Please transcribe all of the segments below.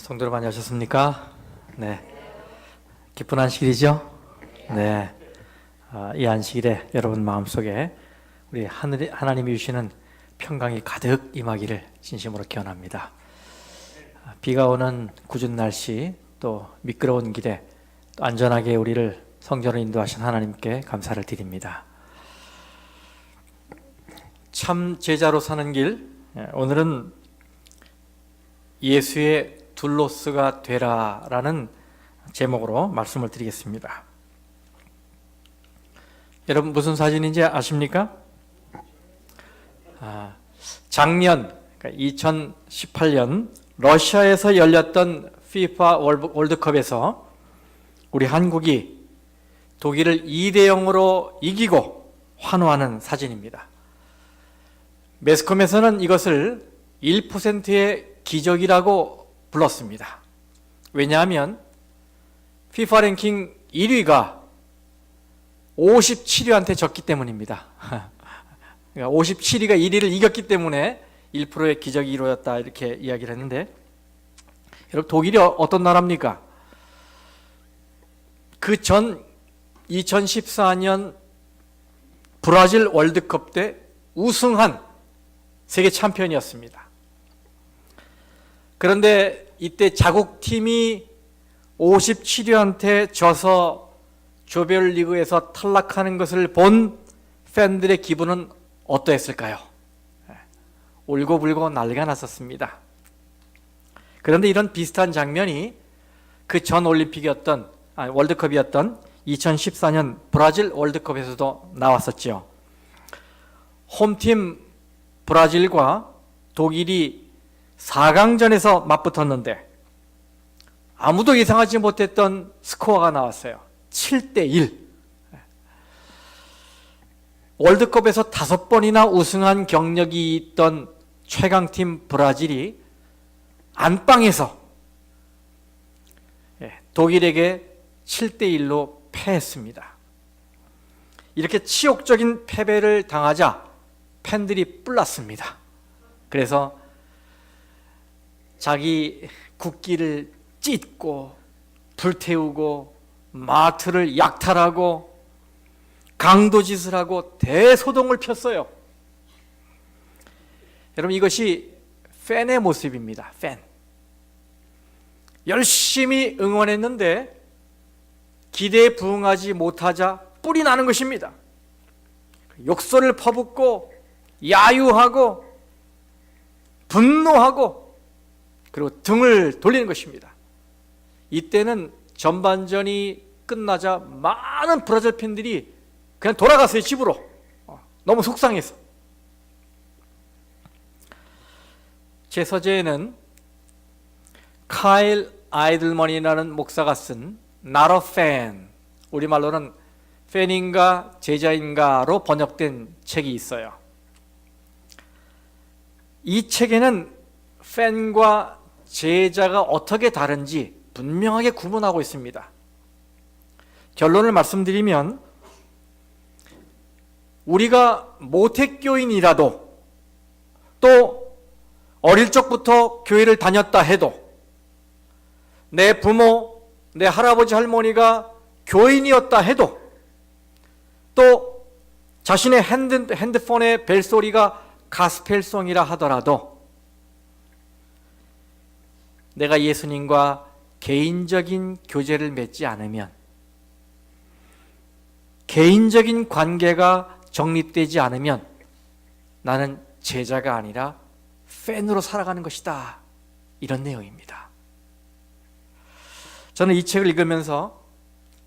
성도 여러분 안녕하셨습니까? 네, 기쁜 안식일이죠? 네, 이 안식일에 여러분 마음속에 우리 하나님이 주시는 평강이 가득 임하기를 진심으로 기원합니다. 비가 오는 궂은 날씨, 또 미끄러운 길에 또 안전하게 우리를 성전으로 인도하신 하나님께 감사를 드립니다. 참 제자로 사는 길, 오늘은 예수의 둘로스가 되라라는 제목으로 말씀을 드리겠습니다. 여러분 무슨 사진인지 아십니까? 작년 2018년 러시아에서 열렸던 FIFA 월드컵에서 우리 한국이 독일을 2대0으로 이기고 환호하는 사진입니다. 매스컴에서는 이것을 1%의 기적이라고 불렀습니다. 왜냐하면 FIFA 랭킹 1위가 57위한테 졌기 때문입니다. 그러니까 57위가 1위를 이겼기 때문에 1%의 기적이 이루어졌다 이렇게 이야기를 했는데, 여러분 독일이 어떤 나라입니까? 그 전 2014년 브라질 월드컵 때 우승한 세계 챔피언이었습니다. 그런데 이때 자국팀이 57위한테 져서 조별리그에서 탈락하는 것을 본 팬들의 기분은 어떠했을까요? 울고불고 난리가 났었습니다. 그런데 이런 비슷한 장면이 그 전 월드컵이었던 2014년 브라질 월드컵에서도 나왔었죠. 홈팀 브라질과 독일이 4강전에서 맞붙었는데 아무도 예상하지 못했던 스코어가 나왔어요. 7대1. 월드컵에서 5번이나 우승한 경력이 있던 최강팀 브라질이 안방에서 독일에게 7대1로 패했습니다. 이렇게 치욕적인 패배를 당하자 팬들이 뿔났습니다. 그래서 자기 국기를 찢고 불태우고 마트를 약탈하고 강도짓을 하고 대소동을 폈어요. 여러분 이것이 팬의 모습입니다. 팬. 열심히 응원했는데 기대에 부응하지 못하자 뿔이 나는 것입니다. 욕설을 퍼붓고 야유하고 분노하고 그리고 등을 돌리는 것입니다. 이때는 전반전이 끝나자 많은 브라질 팬들이 그냥 돌아갔어요, 집으로. 너무 속상해서. 제 서재에는 카일 아이들먼이라는 목사가 쓴 Not a Fan, 우리말로는 팬인가 제자인가로 번역된 책이 있어요. 이 책에는 팬과 제자가 어떻게 다른지 분명하게 구분하고 있습니다. 결론을 말씀드리면, 우리가 모태교인이라도 또 어릴 적부터 교회를 다녔다 해도 내 부모, 내 할아버지 할머니가 교인이었다 해도 또 자신의 핸드폰의 벨소리가 가스펠송이라 하더라도 내가 예수님과 개인적인 교제를 맺지 않으면, 개인적인 관계가 정립되지 않으면 나는 제자가 아니라 팬으로 살아가는 것이다, 이런 내용입니다. 저는 이 책을 읽으면서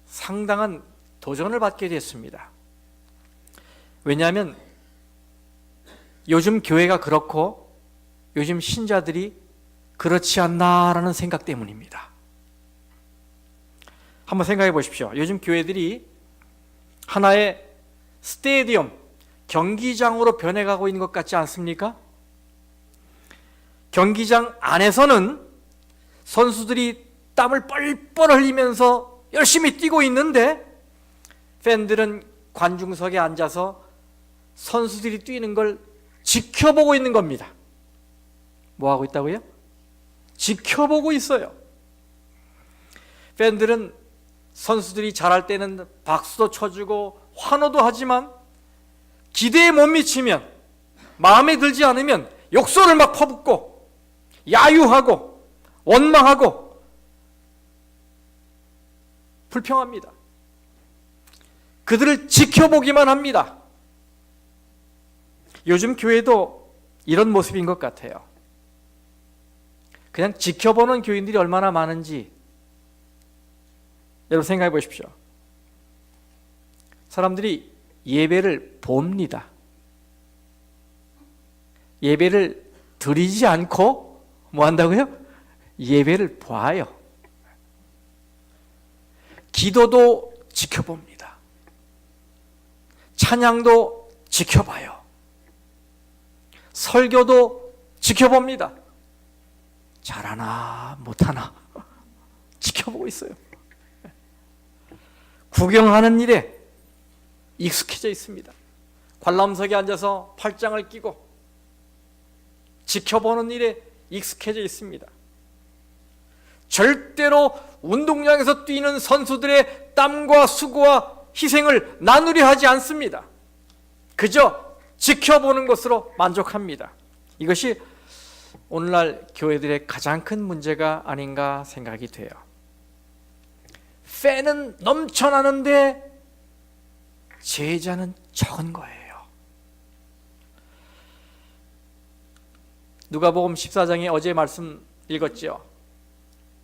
상당한 도전을 받게 됐습니다. 왜냐하면 요즘 교회가 그렇고 요즘 신자들이 그렇지 않나라는 생각 때문입니다. 한번 생각해 보십시오. 요즘 교회들이 하나의 스테디움, 경기장으로 변해가고 있는 것 같지 않습니까? 경기장 안에서는 선수들이 땀을 뻘뻘 흘리면서 열심히 뛰고 있는데 팬들은 관중석에 앉아서 선수들이 뛰는 걸 지켜보고 있는 겁니다. 뭐 하고 있다고요? 지켜보고 있어요. 팬들은 선수들이 잘할 때는 박수도 쳐주고 환호도 하지만 기대에 못 미치면, 마음에 들지 않으면 욕설을 막 퍼붓고 야유하고 원망하고 불평합니다. 그들을 지켜보기만 합니다. 요즘 교회도 이런 모습인 것 같아요. 그냥 지켜보는 교인들이 얼마나 많은지 여러분 생각해 보십시오. 사람들이 예배를 봅니다. 예배를 드리지 않고 뭐 한다고요? 예배를 봐요. 기도도 지켜봅니다. 찬양도 지켜봐요. 설교도 지켜봅니다. 잘하나 못하나 지켜보고 있어요. 구경하는 일에 익숙해져 있습니다. 관람석에 앉아서 팔짱을 끼고 지켜보는 일에 익숙해져 있습니다. 절대로 운동장에서 뛰는 선수들의 땀과 수고와 희생을 나누려 하지 않습니다. 그저 지켜보는 것으로 만족합니다. 이것이 오늘날 교회들의 가장 큰 문제가 아닌가 생각이 돼요. 팬은 넘쳐나는데 제자는 적은 거예요. 누가복음 14장에 어제 말씀 읽었죠.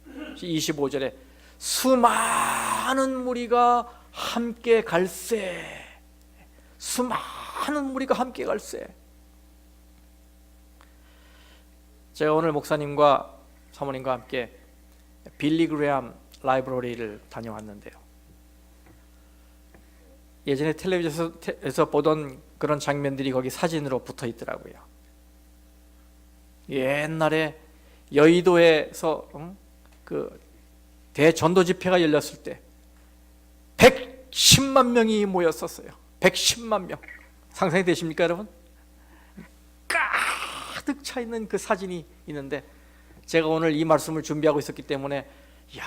25절에 수많은 무리가 함께 갈새, 수많은 무리가 함께 갈새. 제가 오늘 목사님과 사모님과 함께 빌리 그레엄 라이브러리를 다녀왔는데요. 예전에 텔레비전에서 보던 그런 장면들이 거기 사진으로 붙어 있더라고요. 옛날에 여의도에서 그 대전도 집회가 열렸을 때 110만 명이 모였었어요. 110만 명. 상상이 되십니까, 여러분? 가득 차 있는 그 사진이 있는데 제가 오늘 이 말씀을 준비하고 있었기 때문에 야,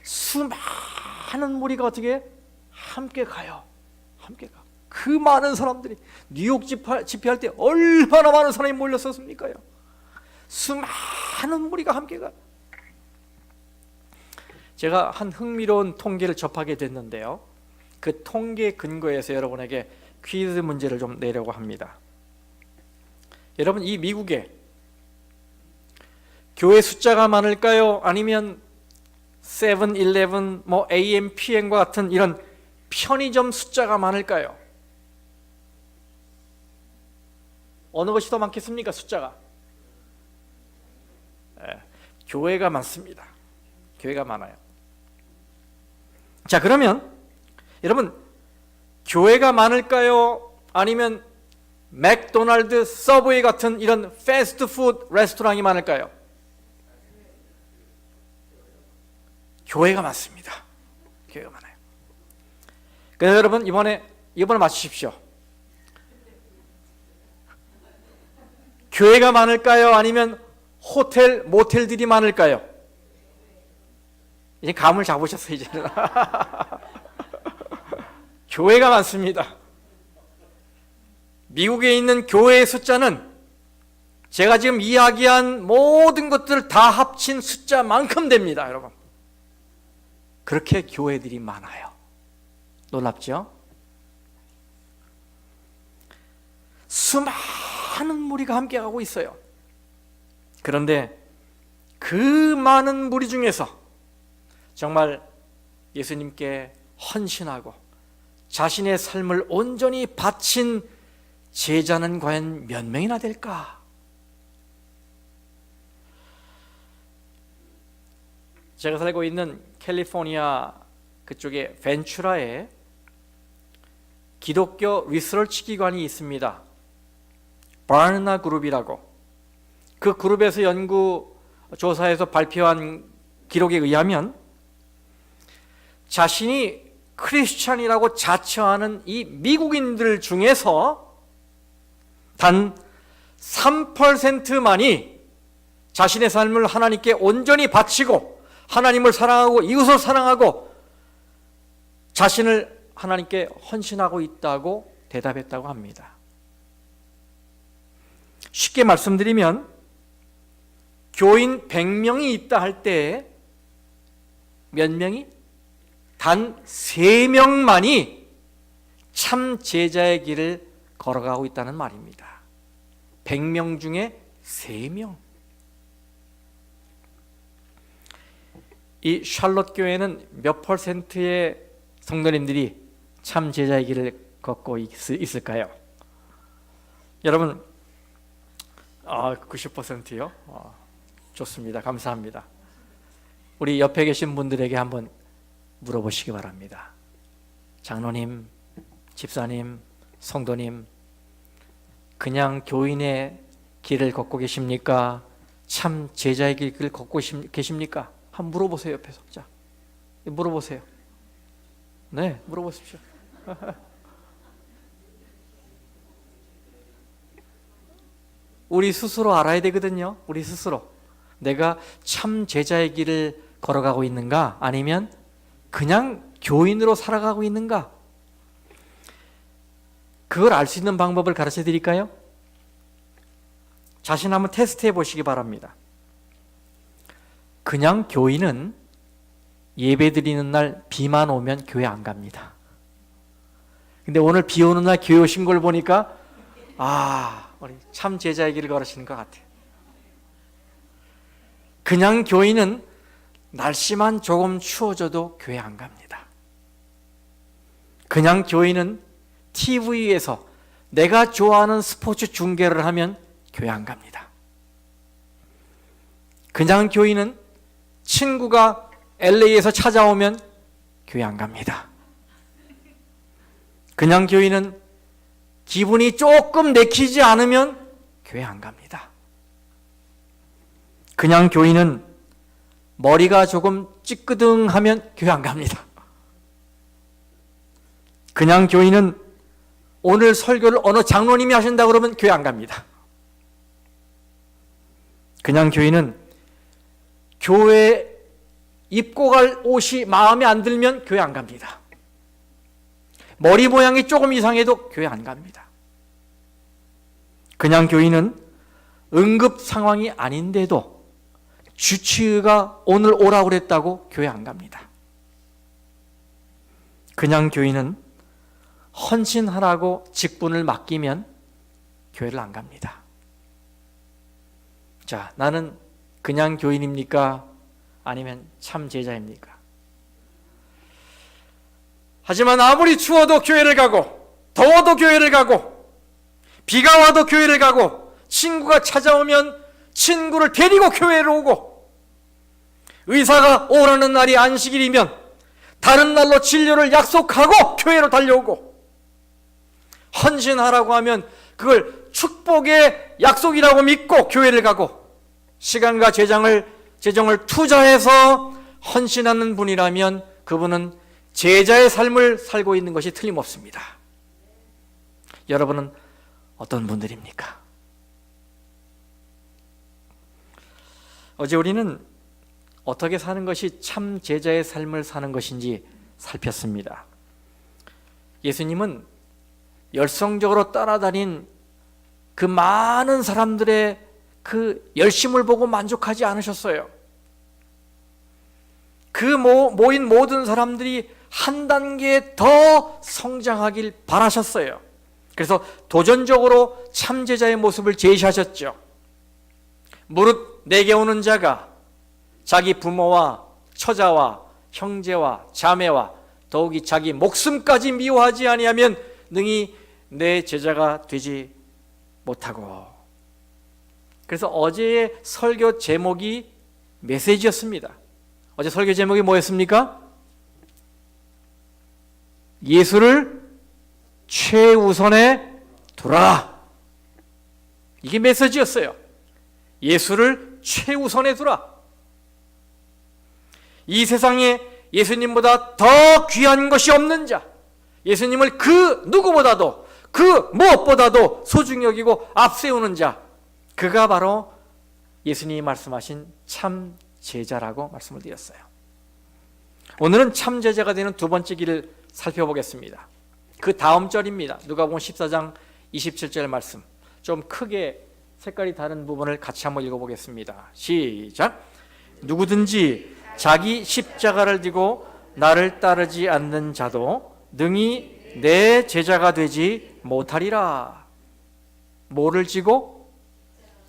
수많은 무리가 어떻게 함께 가요. 함께 가. 그 많은 사람들이 뉴욕 집회할 때 얼마나 많은 사람이 몰렸었습니까요? 수많은 무리가 함께 가. 제가 한 흥미로운 통계를 접하게 됐는데요. 그 통계 근거에서 여러분에게 퀴즈 문제를 좀 내려고 합니다. 여러분, 이 미국에 교회 숫자가 많을까요? 아니면 세븐일레븐, 뭐 AM, PM과 같은 이런 편의점 숫자가 많을까요? 어느 것이 더 많겠습니까? 숫자가? 네, 교회가 많습니다. 교회가 많아요. 자, 그러면 여러분, 교회가 많을까요? 아니면 맥도날드, 서브웨이 같은 이런 패스트푸드 레스토랑이 많을까요? 교회가 많습니다. 교회가 많아요. 그래서 여러분, 이번에 맞추십시오. 교회가 많을까요? 아니면 호텔, 모텔들이 많을까요? 이제 감을 잡으셨어요, 이제는. 교회가 많습니다. 미국에 있는 교회의 숫자는 제가 지금 이야기한 모든 것들을 다 합친 숫자만큼 됩니다, 여러분. 그렇게 교회들이 많아요. 놀랍죠? 수많은 무리가 함께하고 있어요. 그런데 그 많은 무리 중에서 정말 예수님께 헌신하고 자신의 삶을 온전히 바친 제자는 과연 몇 명이나 될까? 제가 살고 있는 캘리포니아 그쪽에 벤츄라에 기독교 리서치 기관이 있습니다. 바르나 그룹이라고. 그 그룹에서 연구 조사에서 발표한 기록에 의하면 자신이 크리스찬이라고 자처하는 이 미국인들 중에서 단 3%만이 자신의 삶을 하나님께 온전히 바치고 하나님을 사랑하고 이웃을 사랑하고 자신을 하나님께 헌신하고 있다고 대답했다고 합니다. 쉽게 말씀드리면 교인 100명이 있다 할 때 몇 명이? 단 3명만이 참 제자의 길을 걸어가고 있다는 말입니다. 100명 중에 3명. 이 샬롯 교회는 몇 퍼센트의 성도님들이 참 제자의 길을 걷고 있을까요? 여러분, 90%요? 좋습니다. 감사합니다. 우리 옆에 계신 분들에게 한번 물어보시기 바랍니다. 장로님, 집사님, 성도님, 그냥 교인의 길을 걷고 계십니까? 참 제자의 길을 걷고 계십니까? 한번 물어보세요. 옆에서. 자, 물어보세요. 네, 물어보십시오. 우리 스스로 알아야 되거든요. 우리 스스로 내가 참 제자의 길을 걸어가고 있는가, 아니면 그냥 교인으로 살아가고 있는가? 그걸 알 수 있는 방법을 가르쳐 드릴까요? 자신 한번 테스트해 보시기 바랍니다. 그냥 교인은 예배 드리는 날 비만 오면 교회 안 갑니다. 근데 오늘 비 오는 날 교회 오신 걸 보니까 우리 참 제자의 길을 걸으시는 것 같아요. 그냥 교인은 날씨만 조금 추워져도 교회 안 갑니다. 그냥 교인은 TV에서 내가 좋아하는 스포츠 중계를 하면 교회 안 갑니다. 그냥 교인은 친구가 LA에서 찾아오면 교회 안 갑니다. 그냥 교인은 기분이 조금 내키지 않으면 교회 안 갑니다. 그냥 교인은 머리가 조금 찌끄등하면 교회 안 갑니다. 그냥 교인은 오늘 설교를 어느 장로님이 하신다 그러면 교회 안 갑니다. 그냥 교인은 교회 입고 갈 옷이 마음에 안 들면 교회 안 갑니다. 머리 모양이 조금 이상해도 교회 안 갑니다. 그냥 교인은 응급 상황이 아닌데도 주치의가 오늘 오라고 그랬다고 교회 안 갑니다. 그냥 교인은 헌신하라고 직분을 맡기면 교회를 안 갑니다. 자, 나는 그냥 교인입니까? 아니면 참 제자입니까? 하지만 아무리 추워도 교회를 가고, 더워도 교회를 가고, 비가 와도 교회를 가고, 친구가 찾아오면 친구를 데리고 교회로 오고, 의사가 오라는 날이 안식일이면 다른 날로 진료를 약속하고 교회로 달려오고, 헌신하라고 하면 그걸 축복의 약속이라고 믿고 교회를 가고, 시간과 재정을 투자해서 헌신하는 분이라면 그분은 제자의 삶을 살고 있는 것이 틀림없습니다. 여러분은 어떤 분들입니까? 어제 우리는 어떻게 사는 것이 참 제자의 삶을 사는 것인지 살폈습니다. 예수님은 열성적으로 따라다닌 그 많은 사람들의 그 열심을 보고 만족하지 않으셨어요. 그 모인 모든 사람들이 한 단계 더 성장하길 바라셨어요. 그래서 도전적으로 참 제자의 모습을 제시하셨죠. 무릇 내게 오는 자가 자기 부모와 처자와 형제와 자매와 더욱이 자기 목숨까지 미워하지 아니하면 능히 내 제자가 되지 못하고. 그래서 어제의 설교 제목이 메시지였습니다. 어제 설교 제목이 뭐였습니까? 예수를 최우선에 두라. 이게 메시지였어요. 예수를 최우선에 두라. 이 세상에 예수님보다 더 귀한 것이 없는 자, 예수님을 그 누구보다도 그 무엇보다도 소중히 여기고 앞세우는 자, 그가 바로 예수님이 말씀하신 참 제자라고 말씀을 드렸어요. 오늘은 참 제자가 되는 두 번째 길을 살펴보겠습니다. 그 다음 절입니다. 누가복음 14장 27절 말씀. 좀 크게 색깔이 다른 부분을 같이 한번 읽어보겠습니다. 시작. 누구든지 자기 십자가를 지고 나를 따르지 않는 자도 능히 내 제자가 되지 못하리라. 뭐를 지고?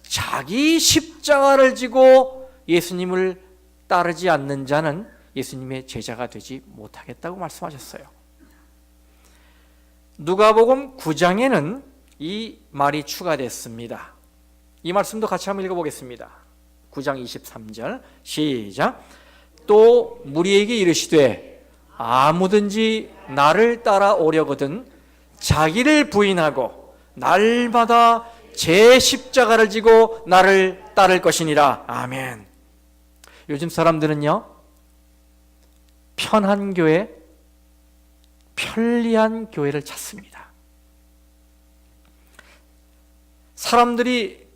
자기 십자가를 지고 예수님을 따르지 않는 자는 예수님의 제자가 되지 못하겠다고 말씀하셨어요. 누가복음 9장에는 이 말이 추가됐습니다. 이 말씀도 같이 한번 읽어보겠습니다. 9장 23절 시작. 또 무리에게 이르시되 아무든지 나를 따라오려거든 자기를 부인하고 날마다 제 십자가를 지고 나를 따를 것이니라. 아멘. 요즘 사람들은요, 편한 교회, 편리한 교회를 찾습니다. 사람들이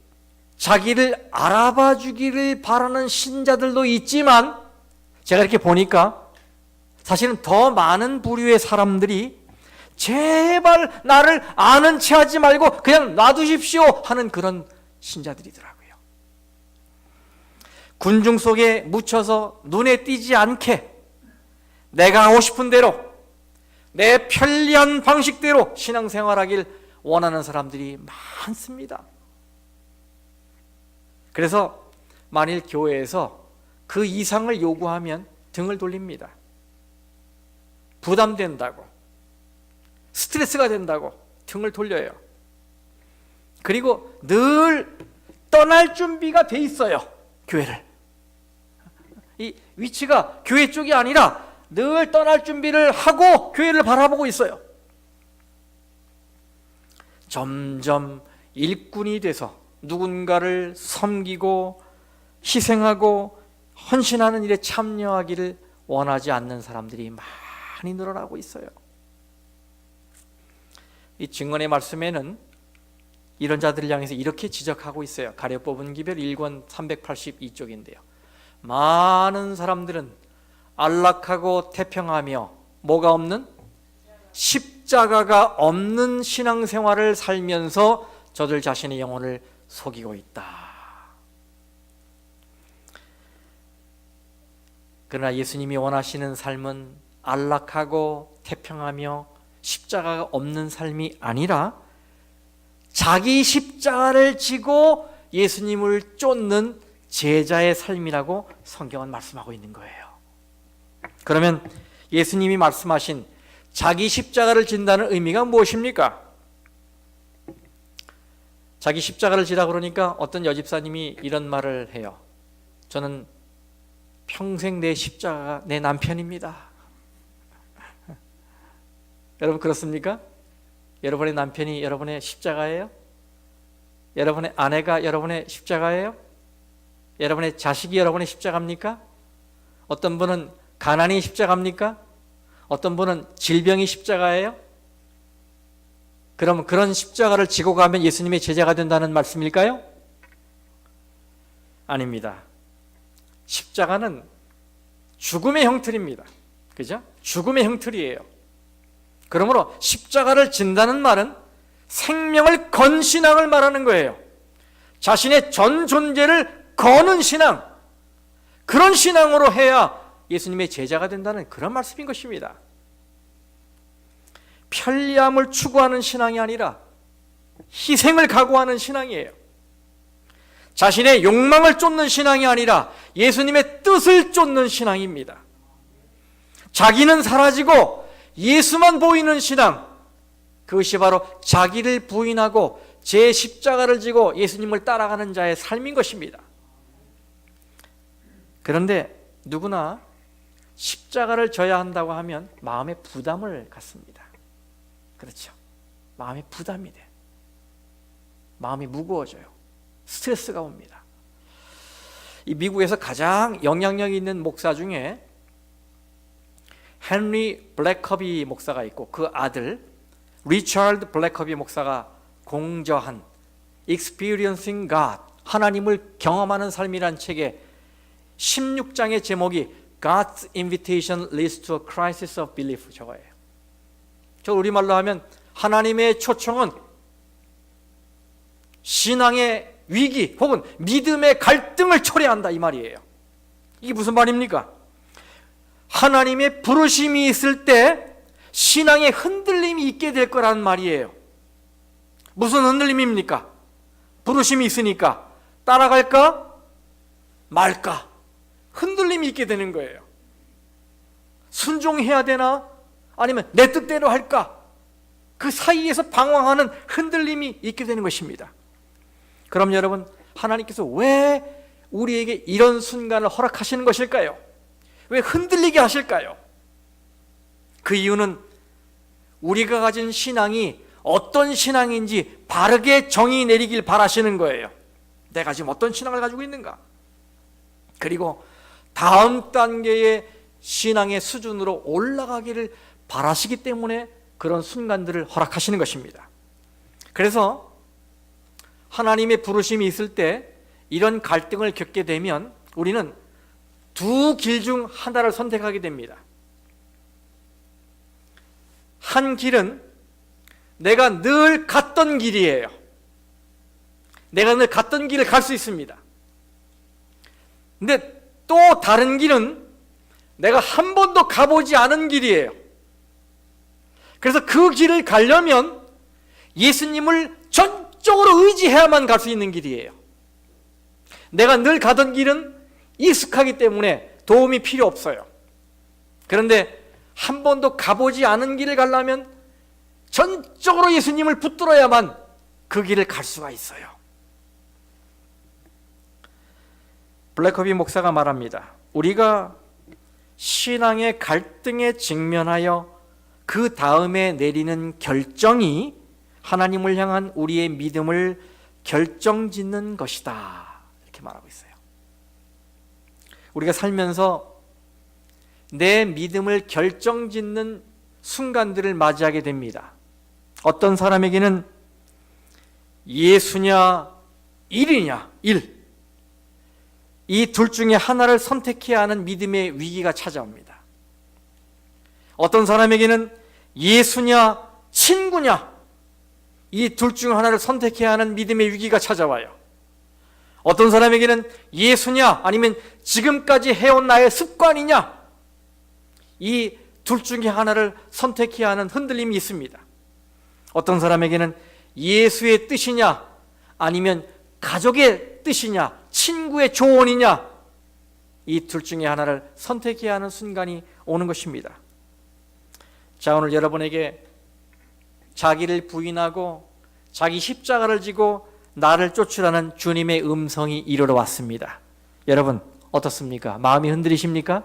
자기를 알아봐 주기를 바라는 신자들도 있지만, 제가 이렇게 보니까 사실은 더 많은 부류의 사람들이 제발 나를 아는 체 하지 말고 그냥 놔두십시오 하는 그런 신자들이더라고요. 군중 속에 묻혀서 눈에 띄지 않게 내가 하고 싶은 대로 내 편리한 방식대로 신앙생활하길 원하는 사람들이 많습니다. 그래서 만일 교회에서 그 이상을 요구하면 등을 돌립니다. 부담된다고, 스트레스가 된다고 등을 돌려요. 그리고 늘 떠날 준비가 돼 있어요. 교회를. 이 위치가 교회 쪽이 아니라 늘 떠날 준비를 하고 교회를 바라보고 있어요. 점점 일꾼이 돼서 누군가를 섬기고 희생하고 헌신하는 일에 참여하기를 원하지 않는 사람들이 많이 늘어나고 있어요. 이 증언의 말씀에는 이런 자들을 향해서 이렇게 지적하고 있어요. 가려 뽑은 기별 1권 382쪽인데요. 많은 사람들은 안락하고 태평하며 뭐가 없는? 십자가가 없는 신앙생활을 살면서 저들 자신의 영혼을 속이고 있다. 그러나 예수님이 원하시는 삶은 안락하고 태평하며 십자가가 없는 삶이 아니라 자기 십자가를 지고 예수님을 쫓는 제자의 삶이라고 성경은 말씀하고 있는 거예요. 그러면 예수님이 말씀하신 자기 십자가를 진다는 의미가 무엇입니까? 자기 십자가를 지라 그러니까 어떤 여집사님이 이런 말을 해요. 저는 평생 내 십자가가 내 남편입니다. 여러분 그렇습니까? 여러분의 남편이 여러분의 십자가예요? 여러분의 아내가 여러분의 십자가예요? 여러분의 자식이 여러분의 십자가입니까? 어떤 분은 가난이 십자가입니까? 어떤 분은 질병이 십자가예요? 그럼 그런 십자가를 지고 가면 예수님의 제자가 된다는 말씀일까요? 아닙니다. 십자가는 죽음의 형틀입니다. 그죠? 죽음의 형틀이에요. 그러므로 십자가를 진다는 말은 생명을 건 신앙을 말하는 거예요. 자신의 전 존재를 거는 신앙, 그런 신앙으로 해야 예수님의 제자가 된다는 그런 말씀인 것입니다. 편리함을 추구하는 신앙이 아니라 희생을 각오하는 신앙이에요. 자신의 욕망을 쫓는 신앙이 아니라 예수님의 뜻을 쫓는 신앙입니다. 자기는 사라지고 예수만 보이는 신앙, 그것이 바로 자기를 부인하고 제 십자가를 지고 예수님을 따라가는 자의 삶인 것입니다. 그런데 누구나 십자가를 져야 한다고 하면 마음에 부담을 갖습니다. 그렇죠. 마음에 부담이 돼. 마음이 무거워져요. 스트레스가 옵니다. 이 미국에서 가장 영향력 있는 목사 중에 헨리 블랙커비 목사가 있고 그 아들 리처드 블랙커비 목사가 공저한 Experiencing God, 하나님을 경험하는 삶이란 책의 16장의 제목이 God's Invitation Leads to a Crisis of Belief 저거예요. 저 우리말로 하면 하나님의 초청은 신앙의 위기 혹은 믿음의 갈등을 초래한다 이 말이에요. 이게 무슨 말입니까? 하나님의 부르심이 있을 때 신앙의 흔들림이 있게 될 거라는 말이에요. 무슨 흔들림입니까? 부르심이 있으니까 따라갈까 말까 흔들림이 있게 되는 거예요. 순종해야 되나 아니면 내 뜻대로 할까? 그 사이에서 방황하는 흔들림이 있게 되는 것입니다. 그럼 여러분, 하나님께서 왜 우리에게 이런 순간을 허락하시는 것일까요? 왜 흔들리게 하실까요? 그 이유는 우리가 가진 신앙이 어떤 신앙인지 바르게 정의 내리길 바라시는 거예요. 내가 지금 어떤 신앙을 가지고 있는가? 그리고 다음 단계의 신앙의 수준으로 올라가기를 바라시기 때문에 그런 순간들을 허락하시는 것입니다. 그래서 하나님의 부르심이 있을 때 이런 갈등을 겪게 되면 우리는 두 길 중 하나를 선택하게 됩니다. 한 길은 내가 늘 갔던 길이에요. 내가 늘 갔던 길을 갈 수 있습니다. 근데 또 다른 길은 내가 한 번도 가보지 않은 길이에요. 그래서 그 길을 가려면 예수님을 전적으로 의지해야만 갈 수 있는 길이에요. 내가 늘 가던 길은 익숙하기 때문에 도움이 필요 없어요. 그런데 한 번도 가보지 않은 길을 가려면 전적으로 예수님을 붙들어야만 그 길을 갈 수가 있어요. 블랙커비 목사가 말합니다. 우리가 신앙의 갈등에 직면하여 그 다음에 내리는 결정이 하나님을 향한 우리의 믿음을 결정짓는 것이다. 이렇게 말하고 있어요. 우리가 살면서 내 믿음을 결정짓는 순간들을 맞이하게 됩니다. 어떤 사람에게는 예수냐 일이냐 일, 이 둘 중에 하나를 선택해야 하는 믿음의 위기가 찾아옵니다. 어떤 사람에게는 예수냐 친구냐 이 둘 중 하나를 선택해야 하는 믿음의 위기가 찾아와요. 어떤 사람에게는 예수냐 아니면 지금까지 해온 나의 습관이냐 이 둘 중에 하나를 선택해야 하는 흔들림이 있습니다. 어떤 사람에게는 예수의 뜻이냐 아니면 가족의 뜻이냐 친구의 조언이냐 이 둘 중에 하나를 선택해야 하는 순간이 오는 것입니다. 자, 오늘 여러분에게 자기를 부인하고 자기 십자가를 지고 나를 쫓으라는 주님의 음성이 이르러 왔습니다. 여러분 어떻습니까? 마음이 흔들리십니까?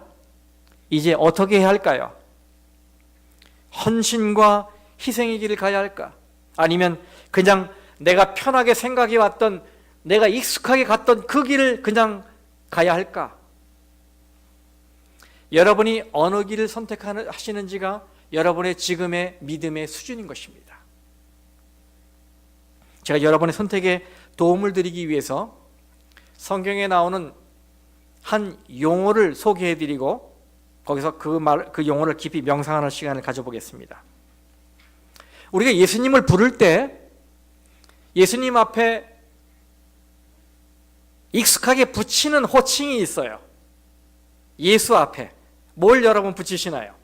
이제 어떻게 해야 할까요? 헌신과 희생의 길을 가야 할까? 아니면 그냥 내가 편하게 생각해 왔던 내가 익숙하게 갔던 그 길을 그냥 가야 할까? 여러분이 어느 길을 선택하시는지가 여러분의 지금의 믿음의 수준인 것입니다. 제가 여러분의 선택에 도움을 드리기 위해서 성경에 나오는 한 용어를 소개해드리고 거기서 그 용어를 깊이 명상하는 시간을 가져보겠습니다. 우리가 예수님을 부를 때 예수님 앞에 익숙하게 붙이는 호칭이 있어요. 예수 앞에 뭘 여러분 붙이시나요?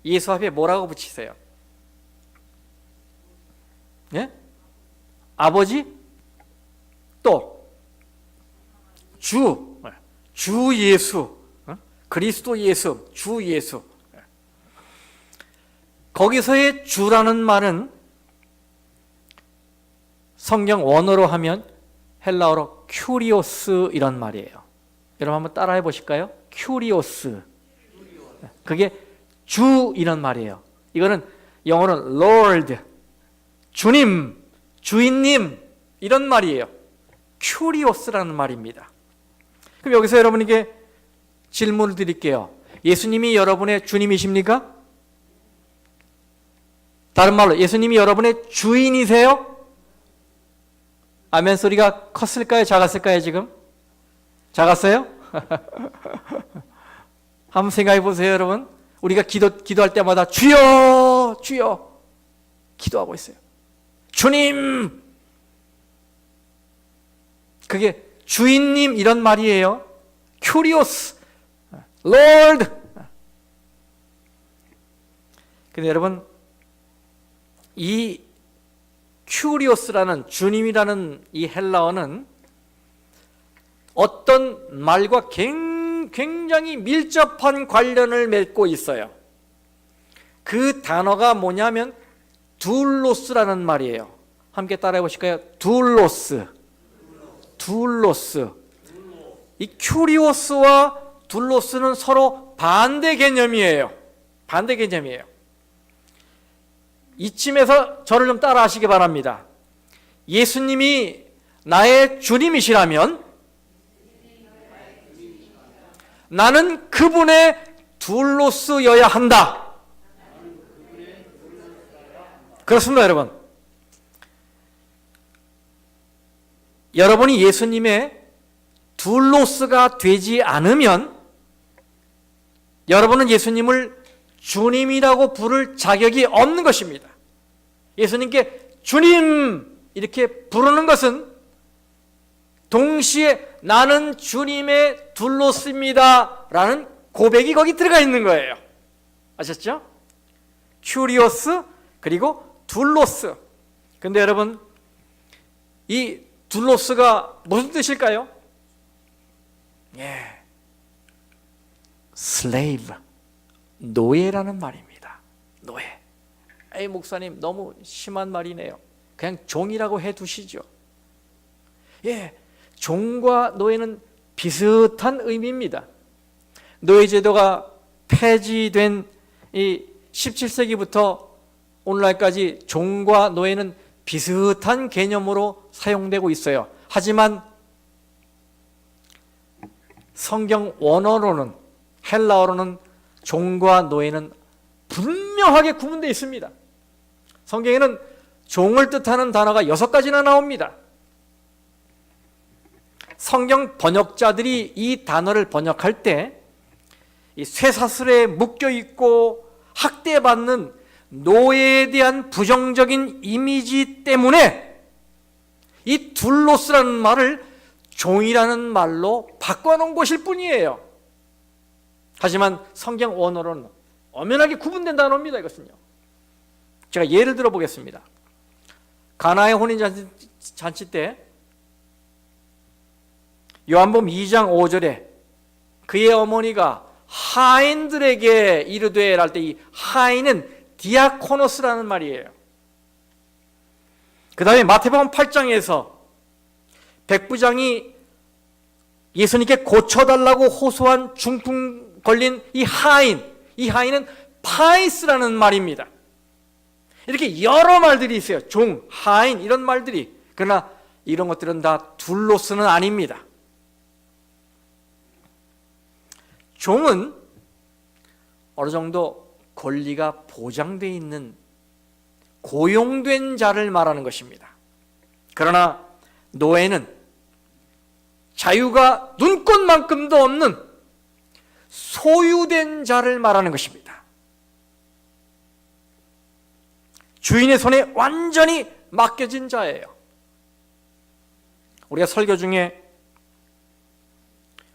예수 앞에 뭐라고 붙이세요? 예? 아버지? 또 주 예수, 그리스도 예수, 주 예수. 거기서의 주라는 말은 성경 원어로 하면 헬라어로 큐리오스 이런 말이에요. 여러분 한번 따라해 보실까요? 큐리오스. 그게 주 이런 말이에요. 이거는 영어로는 Lord, 주님, 주인님 이런 말이에요. 큐리오스라는 말입니다. 그럼 여기서 여러분에게 질문을 드릴게요. 예수님이 여러분의 주님이십니까? 다른 말로 예수님이 여러분의 주인이세요? 아멘 소리가 컸을까요? 작았을까요? 지금? 작았어요? 한번 생각해 보세요, 여러분. 우리가 기도할 때마다 주여, 주여 기도하고 있어요. 주님, 그게 주인님 이런 말이에요. Curious, Lord. 근데 여러분, 이 Curious라는 주님이라는 이 헬라어는 어떤 말과 굉장히 밀접한 관련을 맺고 있어요. 그 단어가 뭐냐면 둘로스라는 말이에요. 함께 따라해 보실까요? 둘로스. 둘로스. 이 큐리오스와 둘로스는 서로 반대 개념이에요. 반대 개념이에요. 이쯤에서 저를 좀 따라 하시기 바랍니다. 예수님이 나의 주님이시라면 나는 그분의 둘로스여야 한다. 그렇습니다, 여러분. 여러분이 예수님의 둘로스가 되지 않으면 여러분은 예수님을 주님이라고 부를 자격이 없는 것입니다. 예수님께 주님 이렇게 부르는 것은 동시에 나는 주님의 둘로스입니다 라는 고백이 거기 들어가 있는 거예요. 아셨죠? 큐리오스 그리고 둘로스. 근데 여러분, 이 둘로스가 무슨 뜻일까요? 예, slave, 노예라는 말입니다. 노예. 에이, 목사님 너무 심한 말이네요. 그냥 종이라고 해두시죠. 예, 종과 노예는 비슷한 의미입니다. 노예제도가 폐지된 이 17세기부터 오늘날까지 종과 노예는 비슷한 개념으로 사용되고 있어요. 하지만 성경 원어로는, 헬라어로는 종과 노예는 분명하게 구분되어 있습니다. 성경에는 종을 뜻하는 단어가 6가지나 나옵니다. 성경 번역자들이 이 단어를 번역할 때 이 쇠사슬에 묶여 있고 학대받는 노예에 대한 부정적인 이미지 때문에 이 둘로스라는 말을 종이라는 말로 바꿔놓은 것일 뿐이에요. 하지만 성경 원어로는 엄연하게 구분된 단어입니다. 이것은요. 제가 예를 들어 보겠습니다. 가나의 혼인잔치 때 요한복음 2장 5절에 그의 어머니가 하인들에게 이르되 랄 때 이 하인은 디아코노스라는 말이에요. 그 다음에 마태복음 8장에서 백부장이 예수님께 고쳐달라고 호소한 중풍 걸린 이 하인은 파이스라는 말입니다. 이렇게 여러 말들이 있어요. 종, 하인 이런 말들이. 그러나 이런 것들은 다 둘로스는 아닙니다. 종은 어느 정도 권리가 보장되어 있는 고용된 자를 말하는 것입니다. 그러나 노예는 자유가 눈꽃만큼도 없는 소유된 자를 말하는 것입니다. 주인의 손에 완전히 맡겨진 자예요. 우리가 설교 중에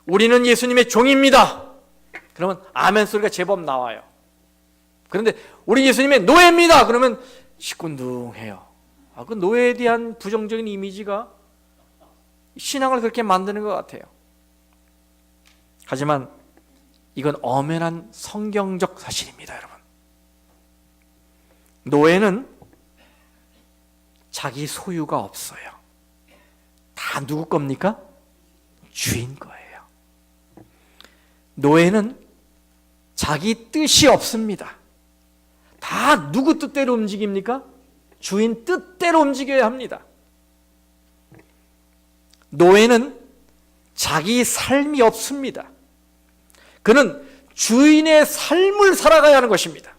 우리는 예수님의 종입니다. 그러면 아멘 소리가 제법 나와요. 그런데 우리 예수님의 노예입니다. 그러면 시큰둥해요. 그 노예에 대한 부정적인 이미지가 신앙을 그렇게 만드는 것 같아요. 하지만 이건 엄연한 성경적 사실입니다, 여러분. 노예는 자기 소유가 없어요. 다 누구 겁니까? 주인 거예요. 노예는 자기 뜻이 없습니다. 다 누구 뜻대로 움직입니까? 주인 뜻대로 움직여야 합니다. 노예는 자기 삶이 없습니다. 그는 주인의 삶을 살아가야 하는 것입니다.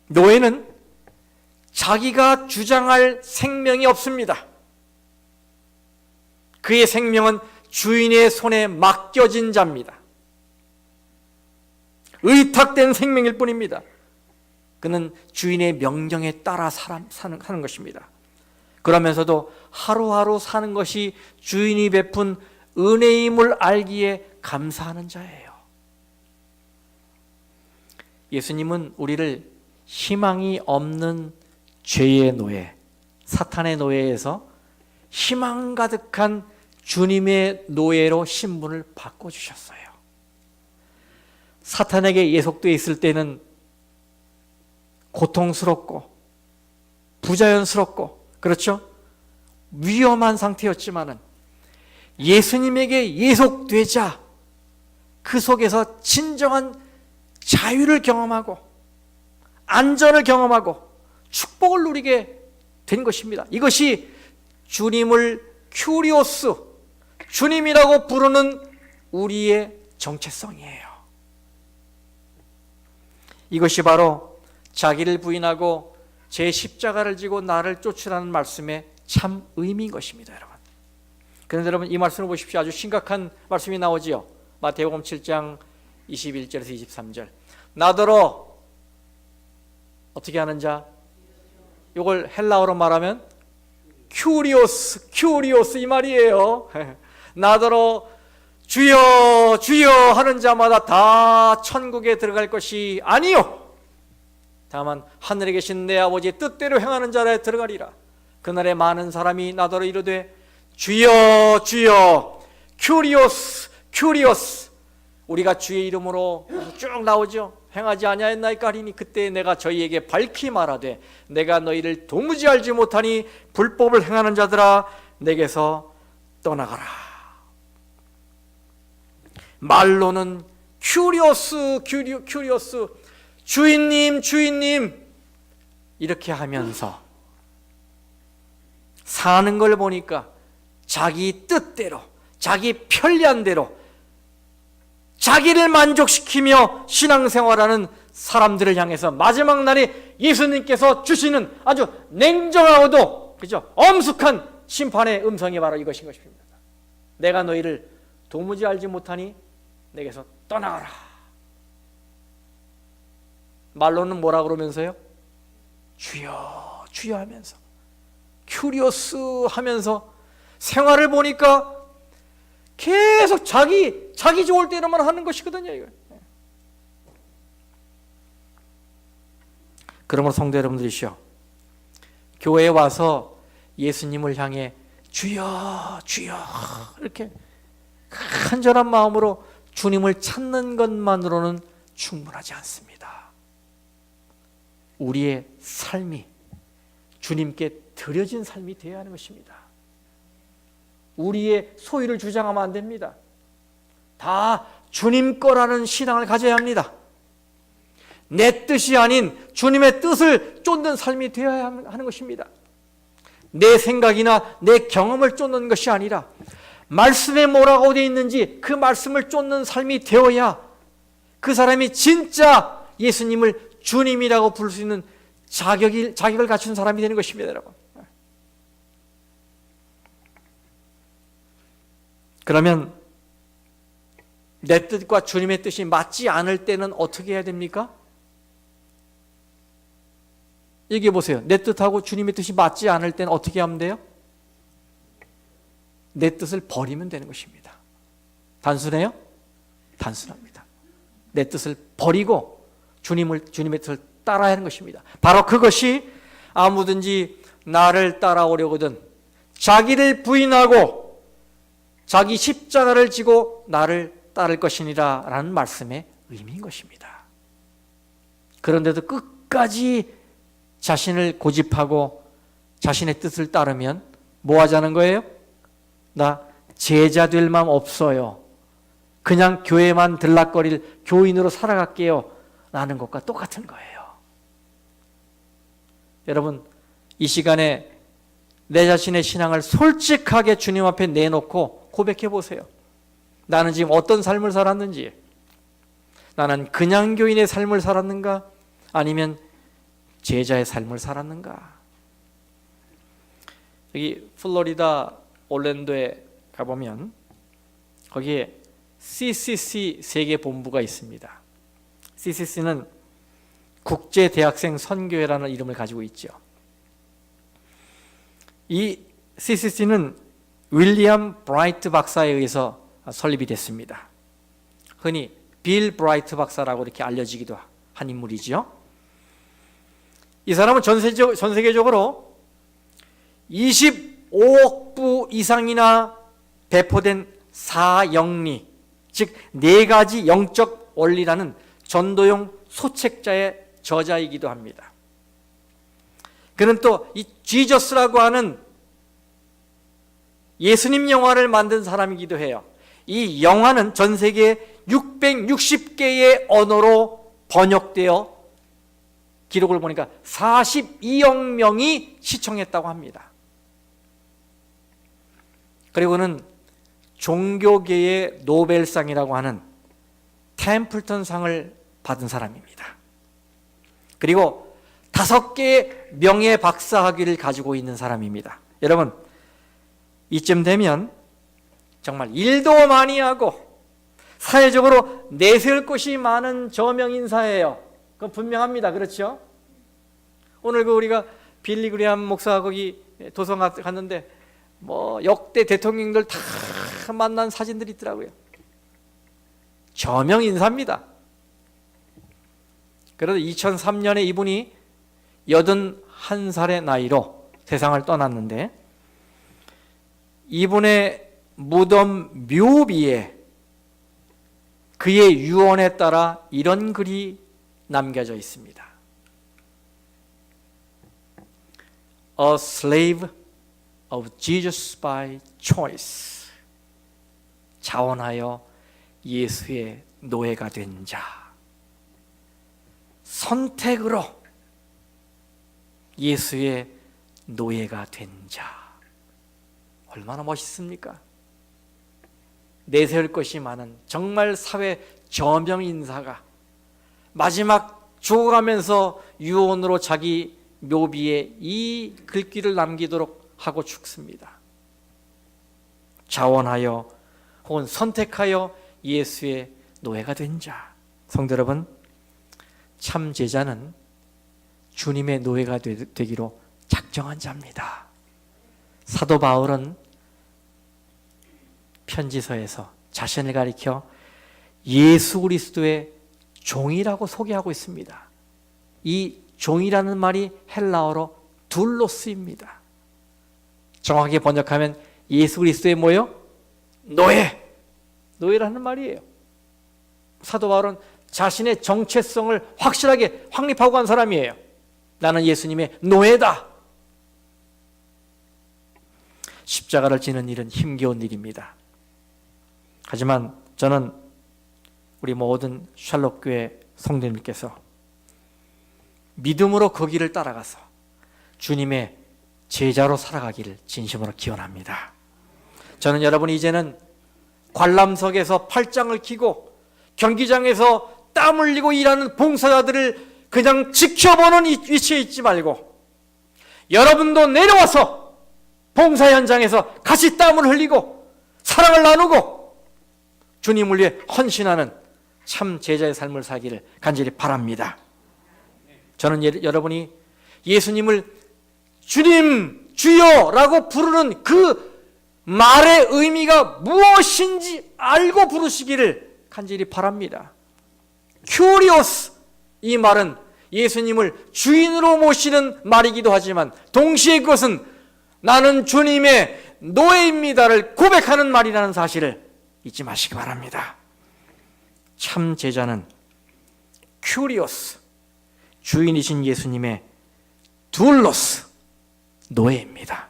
노예는 자기가 주장할 생명이 없습니다. 그의 생명은 주인의 손에 맡겨진 자입니다. 의탁된 생명일 뿐입니다. 그는 주인의 명령에 따라 사는 것입니다. 그러면서도 하루하루 사는 것이 주인이 베푼 은혜임을 알기에 감사하는 자예요. 예수님은 우리를 희망이 없는 죄의 노예, 사탄의 노예에서 희망 가득한 주님의 노예로 신분을 바꿔주셨어요. 사탄에게 예속되어 있을 때는 고통스럽고 부자연스럽고 그렇죠? 위험한 상태였지만은 예수님에게 예속되자 그 속에서 진정한 자유를 경험하고 안전을 경험하고 축복을 누리게 된 것입니다. 이것이 주님을 큐리오스, 주님이라고 부르는 우리의 정체성이에요. 이것이 바로 자기를 부인하고 제 십자가를 지고 나를 쫓으라는 말씀의 참 의미인 것입니다, 여러분. 그런데 여러분 이 말씀을 보십시오. 아주 심각한 말씀이 나오지요. 마태복음 7장 21절에서 23절. 나더러 어떻게 하는 자? 이걸 헬라어로 말하면 큐리오스 이 말이에요. 나더러 주여 주여 하는 자마다 다 천국에 들어갈 것이 아니요 다만 하늘에 계신 내 아버지의 뜻대로 행하는 자라에 들어가리라. 그날에 많은 사람이 나더러 이르되 주여 주여 큐리오스 우리가 주의 이름으로 쭉 나오죠. 행하지 아니하였나이까 하리니 그때 내가 저희에게 밝히 말하되 내가 너희를 도무지 알지 못하니 불법을 행하는 자들아 내게서 떠나가라. 말로는 큐리오스 주인님 이렇게 하면서 사는 걸 보니까 자기 뜻대로 자기 편리한 대로 자기를 만족시키며 신앙생활하는 사람들을 향해서 마지막 날에 예수님께서 주시는 아주 냉정하고도 그죠? 엄숙한 심판의 음성이 바로 이것인 것입니다. 내가 너희를 도무지 알지 못하니 내게서 떠나가라. 말로는 뭐라 그러면서요? 주여 주여 하면서 큐리오스 하면서 생활을 보니까 계속 자기 좋을 때로만 하는 것이거든요. 이거. 그러므로 성도 여러분들이시여, 교회에 와서 예수님을 향해 주여 주여 이렇게 간절한 마음으로 주님을 찾는 것만으로는 충분하지 않습니다. 우리의 삶이 주님께 드려진 삶이 되어야 하는 것입니다. 우리의 소유를 주장하면 안 됩니다. 다 주님 거라는 신앙을 가져야 합니다. 내 뜻이 아닌 주님의 뜻을 쫓는 삶이 되어야 하는 것입니다. 내 생각이나 내 경험을 쫓는 것이 아니라 말씀에 뭐라고 되어 있는지 그 말씀을 쫓는 삶이 되어야 그 사람이 진짜 예수님을 주님이라고 부를 수 있는 자격을 갖춘 사람이 되는 것입니다, 여러분. 그러면 내 뜻과 주님의 뜻이 맞지 않을 때는 어떻게 해야 됩니까? 얘기해 보세요. 내 뜻하고 주님의 뜻이 맞지 않을 때는 어떻게 하면 돼요? 내 뜻을 버리면 되는 것입니다. 단순해요? 단순합니다. 내 뜻을 버리고 주님의 뜻을 따라야 하는 것입니다. 바로 그것이 아무든지 나를 따라오려거든 자기를 부인하고 자기 십자가를 지고 나를 따를 것이니라 라는 말씀의 의미인 것입니다. 그런데도 끝까지 자신을 고집하고 자신의 뜻을 따르면 뭐 하자는 거예요? 나 제자 될 마음 없어요. 그냥 교회만 들락거릴 교인으로 살아갈게요 라는 것과 똑같은 거예요. 여러분, 이 시간에 내 자신의 신앙을 솔직하게 주님 앞에 내놓고 고백해 보세요. 나는 지금 어떤 삶을 살았는지, 나는 그냥 교인의 삶을 살았는가, 아니면 제자의 삶을 살았는가? 여기 플로리다 올랜도에 가보면 거기에 CCC 세계본부가 있습니다. CCC는 국제대학생 선교회라는 이름을 가지고 있죠. 이 CCC는 윌리엄 브라이트 박사에 의해서 설립이 됐습니다. 흔히 빌 브라이트 박사라고 이렇게 알려지기도 한 인물이죠. 이 사람은 전 세계적으로 25억 부 이상이나 배포된 사영리, 즉 4가지 영적 원리라는 전도용 소책자의 저자이기도 합니다. 그는 또 이 지저스라고 하는 예수님 영화를 만든 사람이기도 해요. 이 영화는 전 세계 660개의 언어로 번역되어 기록을 보니까 42억 명이 시청했다고 합니다. 그리고는 종교계의 노벨상이라고 하는 템플턴 상을 받은 사람입니다. 그리고 5개의 명예 박사학위를 가지고 있는 사람입니다. 여러분, 이쯤 되면 정말 일도 많이 하고 사회적으로 내세울 것이 많은 저명인사예요. 그건 분명합니다. 그렇죠? 오늘 우리가 빌리 그레이엄 목사 거기 도서관 갔는데 역대 대통령들 다 만난 사진들이 있더라고요. 저명인사입니다. 그래도 2003년에 이분이 81살의 나이로 세상을 떠났는데 이분의 무덤 묘비에 그의 유언에 따라 이런 글이 남겨져 있습니다. A slave of Jesus by choice. 자원하여 예수의 노예가 된 자. 선택으로 예수의 노예가 된 자. 얼마나 멋있습니까? 내세울 것이 많은 정말 사회 저명인사가 마지막 죽어가면서 유언으로 자기 묘비에 이 글귀를 남기도록 하고 죽습니다. 자원하여 혹은 선택하여 예수의 노예가 된 자. 성도 여러분, 참 제자는 주님의 노예가 되기로 작정한 자입니다. 사도 바울은 편지서에서 자신을 가리켜 예수 그리스도의 종이라고 소개하고 있습니다. 이 종이라는 말이 헬라어로 둘로스입니다. 정확하게 번역하면 예수 그리스도의 뭐요? 노예라는 말이에요. 사도 바울은 자신의 정체성을 확실하게 확립하고 간 사람이에요. 나는 예수님의 노예다. 십자가를 지는 일은 힘겨운 일입니다. 하지만 저는 우리 모든 샬롯교회 성도님께서 믿음으로 그 길을 따라가서 주님의 제자로 살아가기를 진심으로 기원합니다. 저는 여러분이 이제는 관람석에서 팔짱을 끼고 경기장에서 땀 흘리고 일하는 봉사자들을 그냥 지켜보는 위치에 있지 말고 여러분도 내려와서 봉사 현장에서 같이 땀을 흘리고 사랑을 나누고 주님을 위해 헌신하는 참 제자의 삶을 살기를 간절히 바랍니다. 저는 여러분이 예수님을 주님, 주여라고 부르는 그 말의 의미가 무엇인지 알고 부르시기를 간절히 바랍니다. 큐리오스, 이 말은 예수님을 주인으로 모시는 말이기도 하지만 동시에 그것은 나는 주님의 노예입니다를 고백하는 말이라는 사실을 잊지 마시기 바랍니다. 참 제자는 큐리오스, 주인이신 예수님의 둘로스, 노예입니다.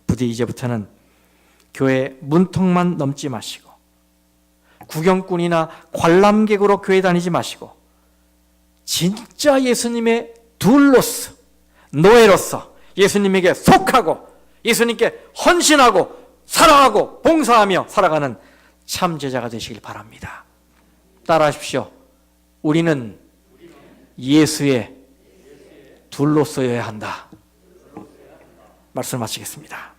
부디 이제부터는 교회 문턱만 넘지 마시고 구경꾼이나 관람객으로 교회 다니지 마시고 진짜 예수님의 둘로스, 노예로서 예수님에게 속하고 예수님께 헌신하고 사랑하고 봉사하며 살아가는 참 제자가 되시길 바랍니다. 따라하십시오. 우리는 예수의 둘로서여야 한다. 말씀을 마치겠습니다.